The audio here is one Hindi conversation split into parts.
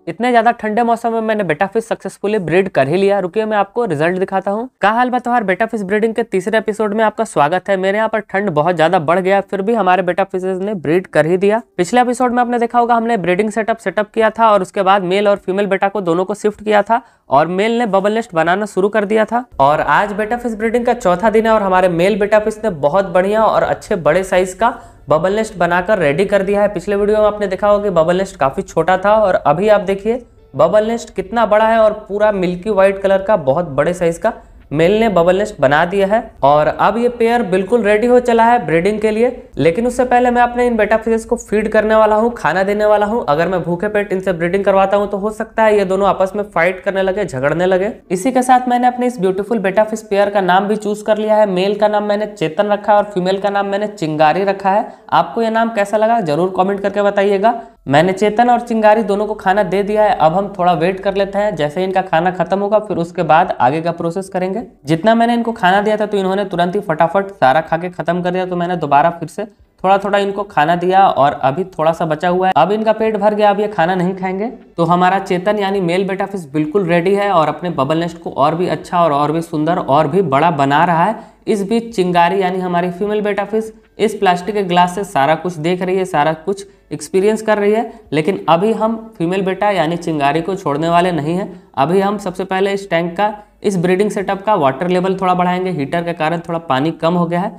इतने ज्यादा ठंडे मौसम में मैंने बेटा फिश सक्सेसफुली ब्रीड कर ही लिया। रुकिए मैं आपको रिजल्ट दिखाता हूँ। क्या हाल बताओ, बेटा फिश ब्रीडिंग के तीसरे एपिसोड में आपका स्वागत है। मेरे यहाँ पर ठंड बहुत ज्यादा बढ़ गया, फिर भी हमारे बेटा फिशेज ने ब्रीड कर ही दिया। पिछले एपिसोड में आपने देखा होगा हमने ब्रीडिंग सेटअप किया था और उसके बाद मेल और फीमेल बेटा को दोनों को शिफ्ट किया था और मेल ने बबल नेस्ट बनाना शुरू कर दिया था। और आज बेटा फिश ब्रीडिंग का चौथा दिन है और हमारे मेल बेटा फिश ने बहुत बढ़िया और अच्छे बड़े साइज का बबल नेस्ट बनाकर रेडी कर दिया है। पिछले वीडियो में आपने देखा होगा कि बबल नेस्ट काफी छोटा था और अभी आप देखिए बबल नेस्ट कितना बड़ा है और पूरा मिल्की व्हाइट कलर का बहुत बड़े साइज का मेल ने बबल नेस्ट बना दिया है। और अब ये पेयर बिल्कुल रेडी हो चला है ब्रीडिंग के लिए। लेकिन उससे पहले मैं अपने इन बेटा फिशेस को फीड करने वाला हूँ, खाना देने वाला हूँ। अगर मैं भूखे पेट इनसे ब्रीडिंग करवाता हूँ तो हो सकता है ये दोनों आपस में फाइट करने लगे, झगड़ने लगे। इसी के साथ मैंने अपने इस ब्यूटीफुल बेटा फिश पेयर का नाम भी चूज कर लिया है। मेल का नाम मैंने चेतन रखा है और फीमेल का नाम मैंने चिंगारी रखा है। आपको यह नाम कैसा लगा जरूर कॉमेंट करके बताइएगा। मैंने चेतन और चिंगारी दोनों को खाना दे दिया है। अब हम थोड़ा वेट कर लेते हैं, जैसे इनका खाना खत्म होगा फिर उसके बाद आगे का प्रोसेस करेंगे। जितना मैंने इनको खाना दिया था तो इन्होंने तुरंत ही फटाफट सारा खा के खत्म कर दिया, तो मैंने दोबारा फिर से थोड़ा थोड़ा इनको खाना दिया और अभी थोड़ा सा बचा हुआ है। अब इनका पेट भर गया, अब ये खाना नहीं खाएंगे। तो हमारा चेतन यानी मेल बेटा फिश बिल्कुल रेडी है और अपने बबल नेस्ट को और भी अच्छा और भी सुंदर और भी बड़ा बना रहा है। इस बीच चिंगारी यानी हमारी फीमेल बेटा फिश इस प्लास्टिक के ग्लास से सारा कुछ देख रही है, सारा कुछ एक्सपीरियंस कर रही है। लेकिन अभी हम फीमेल बेटा यानी चिंगारी को छोड़ने वाले नहीं हैं। अभी हम सबसे पहले इस टैंक का, इस ब्रीडिंग सेटअप का वाटर लेवल थोड़ा बढ़ाएंगे। हीटर के कारण थोड़ा पानी कम हो गया है।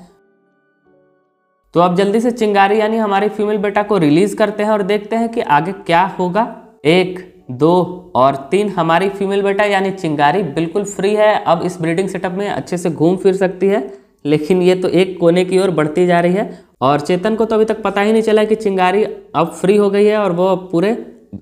तो अब जल्दी से चिंगारी यानी हमारी फीमेल बेटा को रिलीज करते हैं और देखते हैं कि आगे क्या होगा। 1, 2 और 3 हमारी फीमेल बेटा यानी चिंगारी बिल्कुल फ्री है। अब इस ब्रीडिंग सेटअप में अच्छे से घूम फिर सकती है। लेकिन ये तो एक कोने की ओर बढ़ती जा रही है और चेतन को तो अभी तक पता ही नहीं चला कि चिंगारी अब फ्री हो गई है और वो पूरे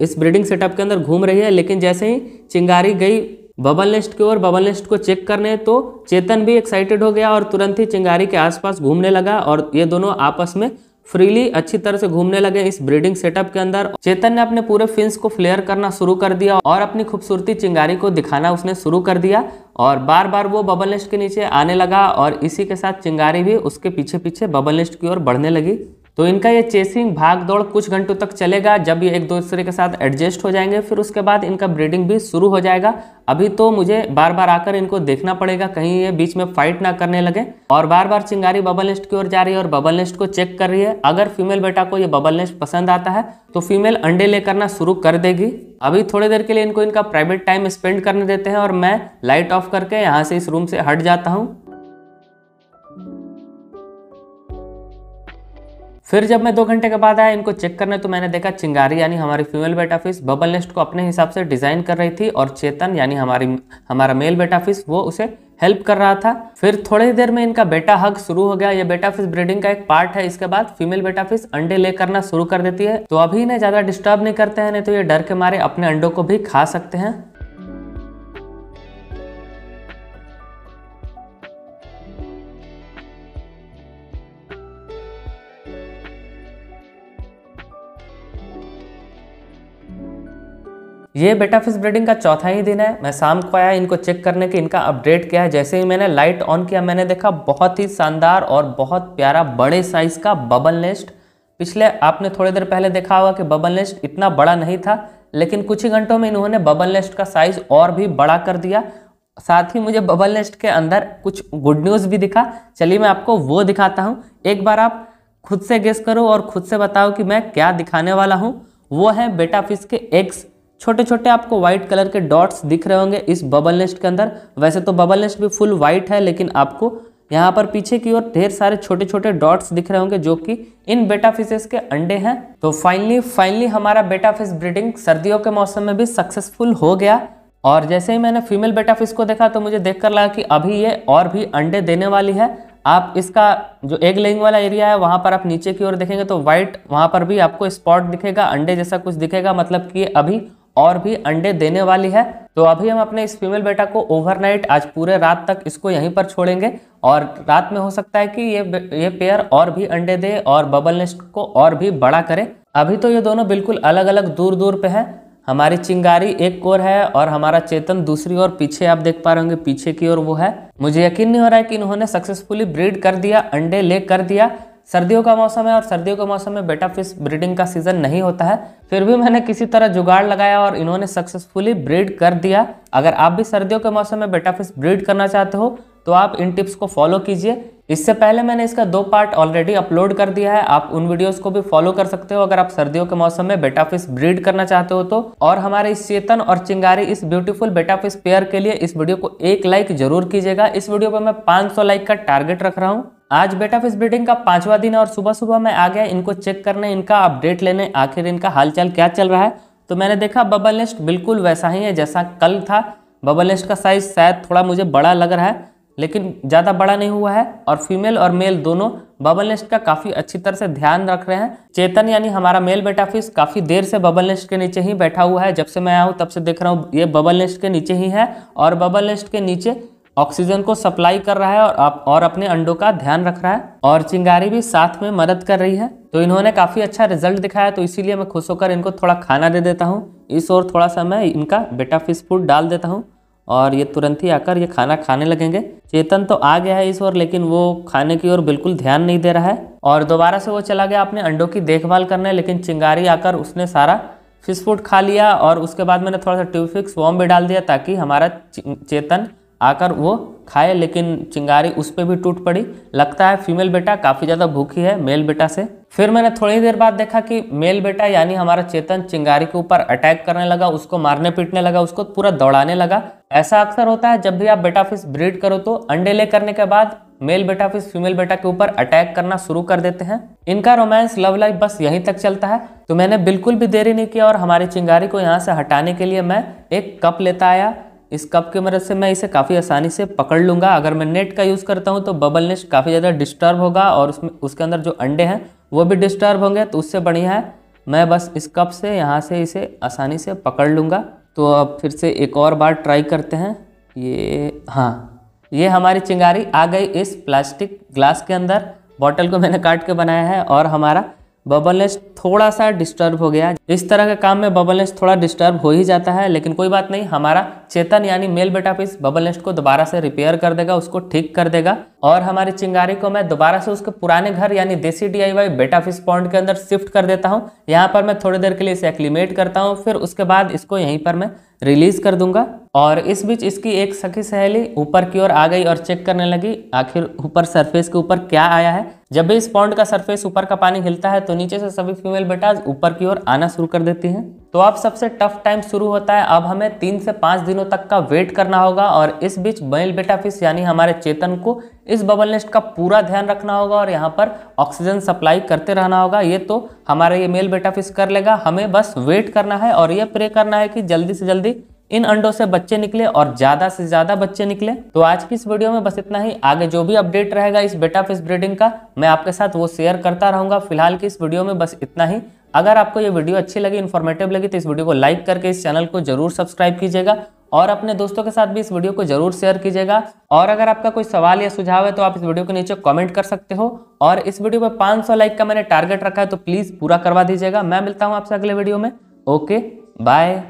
इस ब्रीडिंग सेटअप के अंदर घूम रही है। लेकिन जैसे ही चिंगारी गई बबल नेस्ट की ओर बबल नेस्ट को चेक करने, तो चेतन भी एक्साइटेड हो गया और तुरंत ही चिंगारी के आसपास घूमने लगा और ये दोनों आपस में फ्रीली अच्छी तरह से घूमने लगे इस ब्रीडिंग सेटअप के अंदर। चेतन ने अपने पूरे फिन्स को फ्लेयर करना शुरू कर दिया और अपनी खूबसूरती चिंगारी को दिखाना उसने शुरू कर दिया और बार बार वो बबल नेस्ट के नीचे आने लगा और इसी के साथ चिंगारी भी उसके पीछे पीछे बबल नेस्ट की ओर बढ़ने लगी। तो इनका ये चेसिंग भाग दौड़ कुछ घंटों तक चलेगा। जब ये एक दूसरे के साथ एडजस्ट हो जाएंगे फिर उसके बाद इनका ब्रीडिंग भी शुरू हो जाएगा। अभी तो मुझे बार बार आकर इनको देखना पड़ेगा कहीं ये बीच में फाइट ना करने लगे। और बार बार चिंगारी बबल नेस्ट की ओर जा रही है और बबल नेस्ट को चेक कर रही है। अगर फीमेल बेटा को ये बबल नेस्ट पसंद आता है तो फीमेल अंडे ले करना शुरू कर देगी। अभी थोड़ी देर के लिए इनको इनका प्राइवेट टाइम स्पेंड करने देते हैं और मैं लाइट ऑफ करके यहाँ से इस रूम से हट जाता हूँ। फिर जब मैं 2 घंटे के बाद आया इनको चेक करने तो मैंने देखा चिंगारी यानी हमारी फीमेल बेटा फिश बबल नेस्ट को अपने हिसाब से डिजाइन कर रही थी और चेतन यानी हमारा मेल बेटा फिश वो उसे हेल्प कर रहा था। फिर थोड़ी देर में इनका बेटा हग शुरू हो गया। ये बेटा फिश ब्रीडिंग का एक पार्ट है। इसके बाद फीमेल बेटा फिश अंडे ले करना शुरू कर देती है। तो अभी इन्हें ज्यादा डिस्टर्ब नहीं करते हैं, नहीं तो ये डर के मारे अपने अंडों को भी खा सकते हैं। ये बेटा फिश ब्रीडिंग का चौथा ही दिन है। मैं शाम को आया इनको चेक करने के इनका अपडेट क्या है। जैसे ही मैंने लाइट ऑन किया मैंने देखा बहुत ही शानदार और बहुत प्यारा बड़े साइज का बबल नेस्ट। पिछले आपने थोड़ी देर पहले देखा होगा कि बबल नेस्ट इतना बड़ा नहीं था, लेकिन कुछ ही घंटों में इन्होंने बबल नेस्ट का साइज और भी बड़ा कर दिया। साथ ही मुझे बबल नेस्ट के अंदर कुछ गुड न्यूज़ भी दिखा। चलिए मैं आपको वो दिखाता हूँ। एक बार आप खुद से गेस करो और खुद से बताओ कि मैं क्या दिखाने वाला हूँ। वो है बेटा फिश के एग्स। छोटे छोटे आपको व्हाइट कलर के डॉट्स दिख रहे होंगे इस बबल नेस्ट के अंदर। वैसे तो बबल नेस्ट भी फुल व्हाइट है, लेकिन आपको यहाँ पर पीछे की ओर ढेर सारे छोटे छोटे डॉट्स दिख रहे होंगे जो कि इन बेटा फिशेस के अंडे हैं। तो फाइनली हमारा बेटा फिश ब्रीडिंग सर्दियों के मौसम में भी सक्सेसफुल हो गया। और जैसे ही मैंने फीमेल बेटा फिश को देखा तो मुझे देखकर लगा कि अभी ये और भी अंडे देने वाली है। आप इसका जो एग लेइंग वाला एरिया है वहां पर आप नीचे की ओर देखेंगे तो व्हाइट वहां पर भी आपको स्पॉट दिखेगा, अंडे जैसा कुछ दिखेगा, मतलब कि अभी और भी अंडे देने वाली है। तो अभी हम अपने इस फीमेल बेटा को ओवरनाइट आज पूरे रात तक इसको यहीं पर छोड़ेंगे और रात में हो सकता है कि ये पेयर और भी अंडे दे और बबल नेस्ट को और भी बड़ा करे। अभी तो ये दोनों बिल्कुल अलग अलग दूर दूर पे है। हमारी चिंगारी एक ओर है और हमारा चेतन दूसरी ओर, पीछे आप देख पा रहे होंगे पीछे की ओर वो है। मुझे यकीन नहीं हो रहा है कि इन्होंने सक्सेसफुली ब्रीड कर दिया, अंडे ले कर दिया। सर्दियों का मौसम है और सर्दियों के मौसम में बेटा फिश ब्रीडिंग का सीजन नहीं होता है, फिर भी मैंने किसी तरह जुगाड़ लगाया और इन्होंने सक्सेसफुली ब्रीड कर दिया। अगर आप भी सर्दियों के मौसम में बेटा फिश ब्रीड करना चाहते हो तो आप इन टिप्स को फॉलो कीजिए। इससे पहले मैंने इसका 2 पार्ट ऑलरेडी अपलोड कर दिया है, आप उन वीडियोस को भी फॉलो कर सकते हो अगर आप सर्दियों के मौसम में बेटा फिश ब्रीड करना चाहते हो तो। और हमारे इस चेतन और चिंगारी इस ब्यूटीफुल बेटा फिश पेयर के लिए इस वीडियो को 1 लाइक जरूर कीजिएगा। इस वीडियो पर मैं 500 लाइक का टारगेट रख रहा हूँ। आज बेटा फिश ब्रीडिंग का 5वां दिन है और सुबह सुबह मैं आ गया इनको चेक करने, इनका अपडेट लेने, आखिर इनका हालचाल क्या चल रहा है। तो मैंने देखा बबल नेस्ट बिल्कुल वैसा ही है जैसा कल था। बबल नेस्ट का साइज शायद थोड़ा मुझे बड़ा लग रहा है लेकिन ज़्यादा बड़ा नहीं हुआ है, और फीमेल और मेल दोनों बबल नेस्ट का काफ़ी अच्छी तरह से ध्यान रख रहे हैं। चेतन यानी हमारा मेल बेटा फिश काफ़ी देर से बबल नेस्ट के नीचे ही बैठा हुआ है। जब से मैं आया हूँ तब से देख रहा हूँ ये बबल नेस्ट के नीचे ही है और बबल नेस्ट के नीचे ऑक्सीजन को सप्लाई कर रहा है और अपने अंडों का ध्यान रख रहा है। और चिंगारी भी साथ में मदद कर रही है। तो इन्होंने काफ़ी अच्छा रिजल्ट दिखाया, तो इसीलिए मैं खुश होकर इनको थोड़ा खाना दे देता हूँ। इस और थोड़ा सा मैं इनका बेटा फिश फूड डाल देता हूँ और ये तुरंत ही आकर ये खाना खाने लगेंगे। चेतन तो आ गया है इस ओर, लेकिन वो खाने की ओर बिल्कुल ध्यान नहीं दे रहा है और दोबारा से वो चला गया अपने अंडों की देखभाल करने। लेकिन चिंगारी आकर उसने सारा फिश फूड खा लिया और उसके बाद मैंने थोड़ा सा ट्यूफिक्स वॉर्म भी डाल दिया ताकि हमारा चेतन आकर वो खाए, लेकिन चिंगारी उस पर भी टूट पड़ी। लगता है फीमेल बेटा काफ़ी ज़्यादा भूखी है मेल बेटा से। फिर मैंने थोड़ी देर बाद देखा कि मेल बेटा यानी हमारा चेतन चिंगारी के ऊपर अटैक करने लगा, उसको मारने पीटने लगा, उसको पूरा दौड़ाने लगा। ऐसा अक्सर होता है जब भी आप बेटा फिश ब्रीड करो तो अंडे ले करने के बाद मेल बेटा फिश फीमेल बेटा के ऊपर अटैक करना शुरू कर देते हैं। इनका रोमांस लव लाइफ बस यहीं तक चलता है। तो मैंने बिल्कुल भी देरी नहीं किया और हमारी चिंगारी को यहाँ से हटाने के लिए मैं एक कप लेता आया। इस कप की मदद से मैं इसे काफ़ी आसानी से पकड़ लूँगा। अगर मैं नेट का यूज़ करता हूँ तो बबल नेस्ट काफ़ी ज़्यादा डिस्टर्ब होगा और उसके अंदर जो अंडे हैं वो भी डिस्टर्ब होंगे, तो उससे बढ़िया है मैं बस इस कप से यहाँ से इसे आसानी से पकड़ लूँगा। तो अब फिर से एक और बार ट्राई करते हैं। ये हमारी चिंगारी आ गई इस प्लास्टिक ग्लास के अंदर। बॉटल को मैंने काट के बनाया है और हमारा बबल नेस्ट थोड़ा सा डिस्टर्ब हो गया। इस तरह के काम में बबल नेस्ट थोड़ा डिस्टर्ब हो ही जाता है, लेकिन कोई बात नहीं, हमारा चेतन यानी मेल बेटा फिश बबल नेस्ट को दोबारा से रिपेयर कर देगा, उसको ठीक कर देगा। और हमारी चिंगारी को मैं दोबारा से उसके पुराने घर यानी देसी DIY बेटा फिश पॉन्ड के अंदर शिफ्ट कर देता हूँ। यहाँ पर मैं थोड़ी देर के लिए इसे एक्लीमेट करता हूँ, फिर उसके बाद इसको यहीं पर मैं रिलीज कर दूंगा। और इस बीच इसकी एक सखी सहेली ऊपर की ओर आ गई और चेक करने लगी आखिर ऊपर सरफेस के ऊपर क्या आया है। जब भी इस पॉन्ड का सरफेस ऊपर का पानी हिलता है तो नीचे से सभी फीमेल बेटाज ऊपर की ओर आना शुरू कर देती हैं। तो अब सबसे टफ टाइम शुरू होता है। अब हमें 3 से 5 दिनों तक का वेट करना होगा और इस बीच मेल बेटा फिश यानी हमारे चेतन को इस बबल नेस्ट का पूरा ध्यान रखना होगा और यहाँ पर ऑक्सीजन सप्लाई करते रहना होगा। ये तो हमारा ये मेल बेटा फिश कर लेगा, हमें बस वेट करना है और ये प्रे करना है कि जल्दी से जल्दी इन अंडों से बच्चे निकले और ज्यादा से ज्यादा बच्चे निकले। तो आज की इस वीडियो में बस इतना ही। आगे जो भी अपडेट रहेगा इस बेटा फिश ब्रीडिंग का मैं आपके साथ वो शेयर करता रहूंगा। फिलहाल की इस वीडियो में बस इतना ही। अगर आपको ये वीडियो अच्छी लगी, इन्फॉर्मेटिव लगी तो इस वीडियो को लाइक करके इस चैनल को जरूर सब्सक्राइब कीजिएगा और अपने दोस्तों के साथ भी इस वीडियो को जरूर शेयर कीजिएगा। और अगर आपका कोई सवाल या सुझाव है तो आप इस वीडियो के नीचे कमेंट कर सकते हो। और इस वीडियो पर 500 लाइक का मैंने टारगेट रखा है तो प्लीज पूरा करवा दीजिएगा। मैं मिलता हूँ आपसे अगले वीडियो में। Okay bye.